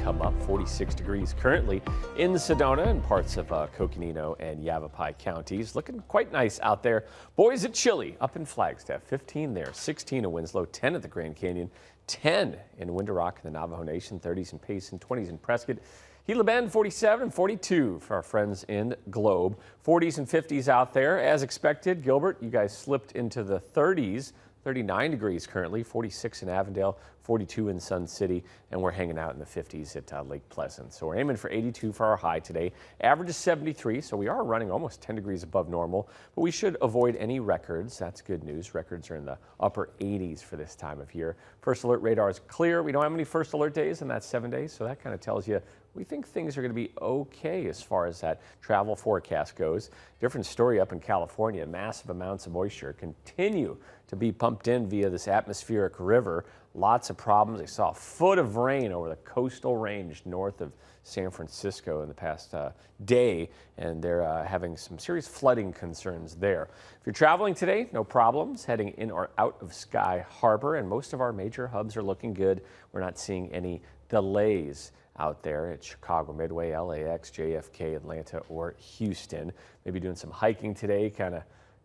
come up. 46 degrees currently in Sedona and parts of Coconino and Yavapai counties. Looking quite nice out there. Boys at Chili up in Flagstaff. 15 there, 16 in Winslow, 10 at the Grand Canyon, 10 in Window Rock and the Navajo Nation, 30s in Payson, 20s in Prescott. Gila Bend 47 and 42 for our friends in Globe. 40s and 50s out there as expected. Gilbert, you guys slipped into the 30s. 39 degrees currently, 46 in Avondale, 42 in Sun City, and we're hanging out in the 50s at Lake Pleasant. So we're aiming for 82 for our high today. Average is 73, so we are running almost 10 degrees above normal, but we should avoid any records. That's good news. Records are in the upper 80s for this time of year. First alert radar is clear. We don't have any first alert days, and that's 7 days, so that kind of tells you we think things are going to be okay as far as that travel forecast goes. Different story up in California. Massive amounts of moisture continue to be pumped in via this atmospheric river. Lots of problems. They saw a foot of rain over the coastal range north of San Francisco in the past day, and they're having some serious flooding concerns there. If you're traveling today, no problems heading in or out of Sky Harbor, and most of our major hubs are looking good. We're not seeing any delays out there at Chicago Midway, LAX, JFK, Atlanta, or Houston. Maybe doing some hiking today, kind of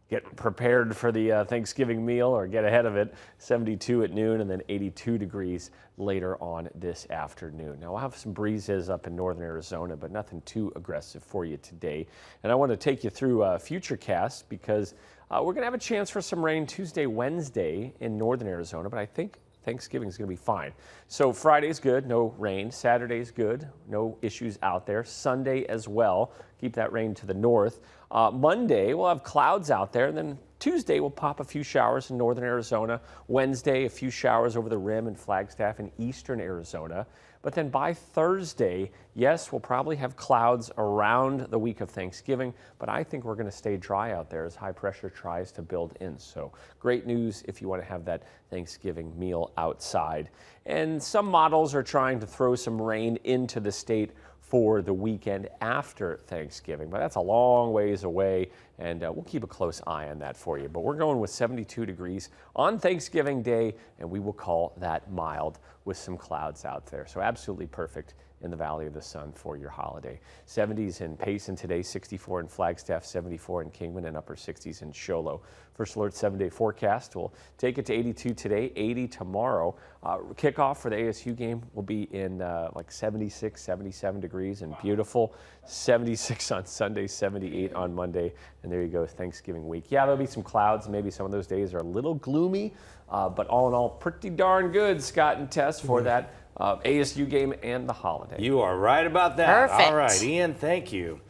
get prepared for the Thanksgiving meal or get ahead of it. 72 at noon and then 82 degrees later on this afternoon. Now we'll have some breezes up in northern Arizona, but nothing too aggressive for you today. And I want to take you through Futurecast because we're going to have a chance for some rain Tuesday, Wednesday in northern Arizona, but I think Thanksgiving is going to be fine. So Friday's good, no rain. Saturday's good, no issues out there. Sunday as well, keep that rain to the north. Monday we'll have clouds out there, and then Tuesday we'll pop a few showers in northern Arizona. Wednesday a few showers over the rim in Flagstaff and eastern Arizona. But then by Thursday, yes, we'll probably have clouds around the week of Thanksgiving, but I think we're going to stay dry out there as high pressure tries to build in. So great news if you want to have that Thanksgiving meal outside. And some models are trying to throw some rain into the state for the weekend after Thanksgiving, but that's a long ways away, and we'll keep a close eye on that for you. But we're going with 72 degrees on Thanksgiving Day, and we will call that mild with some clouds out there. So absolutely perfect in the Valley of the Sun for your holiday. 70s in Payson today, 64 in Flagstaff, 74 in Kingman, and upper 60s in Show Low. First alert 7-day forecast. We'll take it to 82 today, 80 tomorrow. Kickoff for the ASU game will be in like 76, 77 degrees and beautiful. 76 on Sunday, 78 on Monday. And there you go, Thanksgiving week. Yeah, there'll be some clouds. Maybe some of those days are a little gloomy, but all in all, pretty darn good, Scott and Tess, for that ASU game and the holiday. You are right about that. Perfect. All right, Ian, thank you.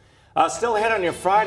Still ahead on your Friday.